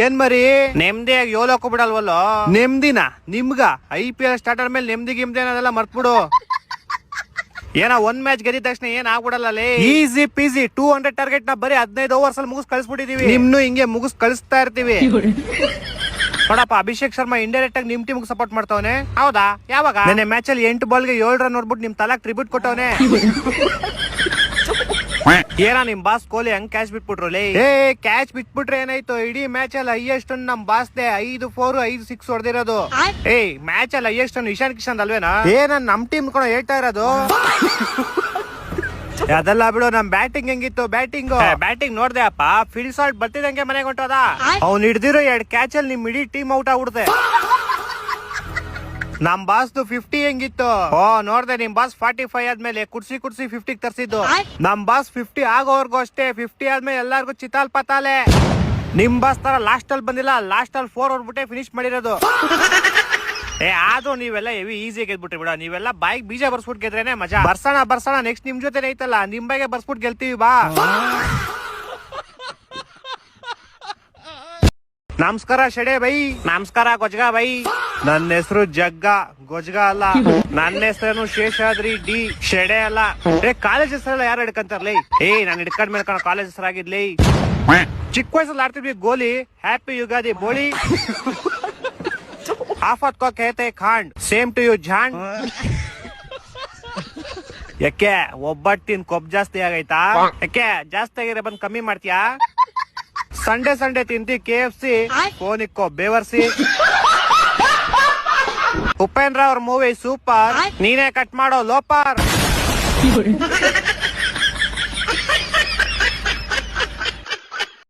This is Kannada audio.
ಏನ್ ಮರಿ ನೆಮ್ಮದಿಯಾಗಿ ಯೋಲ್ ಹಾಕೋಬಿಡಲ್ವಲ್ಲ. ನೆಮ್ಮದಿನ ನಿಮ್ಗ IPL ಸ್ಟಾರ್ಟ್ ಆದ್ಮೇಲೆ ನೆಮ್ಮದಿ ಗಿಮ್ದಿ ಅನ್ನೋದೆಲ್ಲ ಮರ್ತ್ಬಿಡು. ಏನ ಒಂದ್ ಮ್ಯಾಚ್ ಗೆದ್ದ ತಕ್ಷಣ ಏನ್ ಆಗ್ಬಿಡಲ್ಲ. ಈಸಿ ಪೀಸಿ 200 ಟಾರ್ಗೆಟ್ ನ ಬರೀ 15 ಓವರ್ಸ್ ಅಲ್ಲಿ ಮುಗಿಸ್ ಕಳಿಸ್ಬಿಟ್ಟಿದೀವಿ. ನಿಮ್ನು ಹಿಂಗೆ ಮುಗಿಸ್ ಕಳಿಸ್ತಾ ಇರ್ತೀವಿ. ನೋಡಪ್ಪ, ಅಭಿಷೇಕ್ ಶರ್ಮಾ ಇಂಡೈರೆಕ್ಟ್ ಆಗಿ ನಿಮ್ ಟೀಮ್ ಸಪೋರ್ಟ್ ಮಾಡ್ತಾವನೆ. ಹೌದಾ? ಯಾವಾಗ? ನೆನ್ನೆ ಮ್ಯಾಚ್ ಅಲ್ಲಿ 8 ಬಾಲ್ಗೆ 7 ರನ್ ನೋಡ್ಬಿಟ್ಟು ನಿಮ್ ತಲಾಕ್ ಟ್ರಿಬ್ಯೂಟ್ ಕೊಟ್ಟವನೆ. ಏನ ನಿಮ್ ಬಾಸ್ ಕೊಹ್ಲಿ ಹಂಗ್ ಕ್ಯಾಚ್ ಬಿಟ್ಬಿಟ್ರು. ಕ್ಯಾಚ್ ಬಿಟ್ಬಿಟ್ರೆ ಏನಾಯ್ತು? ಇಡೀ ಮ್ಯಾಚ್ ಅಲ್ಲಿ ಹೈಯೆಸ್ಟ್ ನಮ್ ಬಾಸ್ದೆ 5 4 5 6 ಹೊಡೆದಿರೋದು. ಮ್ಯಾಚ್ ಅಲ್ಲಿ ಹೈಯೆಸ್ಟ್ ಇಶಾನ್ ಕಿಶನ್ ಅಲ್ವೇನಾ? ನಮ್ ಟೀಮ್ ಕೂಡ ಹೇಳ್ತಾ ಇರೋದು. ಅದೆಲ್ಲ ಬಿಡು, ನಮ್ ಬ್ಯಾಟಿಂಗ್ ಹೆಂಗಿತ್ತು? ಬ್ಯಾಟಿಂಗ್ ನೋಡ್ದೆ ಅಪ್ಪ, ಫೀಲ್ಡ್ ಶಾಟ್ ಬರ್ತಿದಂಗೆ ಮನೆಗೆ ಹೊಂಟೋದ. ಅವ್ನು ಹಿಡ್ದಿರೋ 2 ಕ್ಯಾಚ್ ಅಲ್ಲಿ ನಿಮ್ ಇಡೀ ಟೀಮ್ ಔಟ್ ಆಗ್ಬಿಡುತ್ತೆ. ನಮ್ ಬಾಸ್ದು 50 ಹೆಂಗಿತ್ತು? ನೋಡ್ದೆ, ನಿಮ್ ಬಾಸ್ 45 ಆದ್ಮೇಲೆ ಕುಡ್ಸಿ 50 ತರ್ಸಿದ್ದು. ನಮ್ ಬಾಸ್ 50 ಆಗೋವರ್ಗು ಅಷ್ಟೇ. 50 ಆದ್ಮೇಲೆ ಎಲ್ಲಾರ್ಗು ಚಿತಾಲ್ ಪತಾಲೆ. ನಿಮ್ ಬಾಸ್ ತರ ಲಾಸ್ಟ್ ಅಲ್ಲಿ ಬಂದಿಲ್ಲ, ಲಾಸ್ಟ್ ಅಲ್ಲಿ 4 ಹೊಡ್ಬಿಟ್ಟೆ ಫಿನಿಶ್ ಮಾಡಿರೋದು. ಆದ್ರೂ ನೀವೆಲ್ಲ ಹೆವಿ ಈಸಿ ಗೆದ್ಬಿಟ್ರಿ ಬಿಡ. ನೀವೆಲ್ಲ ಬಾಯಿಗೆ ಬೀಜ ಬರ್ಸ್ಬಿಟ್ಟು ಗೆದ್ರೇನೆ ಮಜಾ. ಬರ್ಸೋಣ ನೆಕ್ಸ್ಟ್ ನಿಮ್ ಜೊತೆ ಐತಲ್ಲ, ನಿಮ್ ಬಾಯಿಗೆ ಬರ್ಸ್ಬಿಟ್ಟು ಗೆಲ್ತೀವಿ ಬಾ. ನಮಸ್ಕಾರ ಶೆಡೆ ಬೈ. ನಮಸ್ಕಾರ ಗೊಜ್ಗಾ ಬೈ. ನನ್ನ ಹೆಸರು ಜಗ್ಗ, ಗೊಜ್ಗ ಅಲ್ಲ. ನನ್ನ ಹೆಸರೇನು ಶೇಷಾದ್ರಿ ಡಿ, ಶೆಡೆ ಅಲ್ಲ. ಕಾಲೇಜ್ ಹೆಸರೆಲ್ಲ ಯಾರು ಹಿಡ್ಕಂತಾರಲೇ? ನಾನು ಹಿಡ್ಕೊಂಡ್ ಮೇಲೆ ಕಾಲೇಜ್ ಹೆಸರಾಗಿದ್ಲಿ. ಚಿಕ್ಕ ವಯಸ್ಸಲ್ಲಿ ಆಡ್ತಿದ್ವಿ ಗೋಲಿ. ಹ್ಯಾಪಿ ಯುಗಾದಿ ಬೋಳಿ. ಆಫತ್ ಕೋ ಕೇತೆ ಖಾಂಡ್, ಸೇಮ್ ಟು ಯು ಜಾಂಡ್. ಯಾಕೆ ಒಬ್ಬಟ್ಟಿನ ಕೊಬ್ಬು ಜಾಸ್ತಿ ಆಗೈತಾ? ಯಾಕೆ ಜಾಸ್ತಿ ಆಗಿದ್ರೆ ಬಂದ್ ಕಮ್ಮಿ ಮಾಡ್ತೀಯಾ? ಸಂಡೇ ತಿಂತಿ KFC, ಫೋನಿಕ್ಕೋ ಬೇವರ್ಸಿ. ಉಪೇಂದ್ರ ಅವ್ರ ಮೂವಿ ಸೂಪರ್, ನೀನೇ ಕಟ್ ಮಾಡೋ ಲೋಪರ್.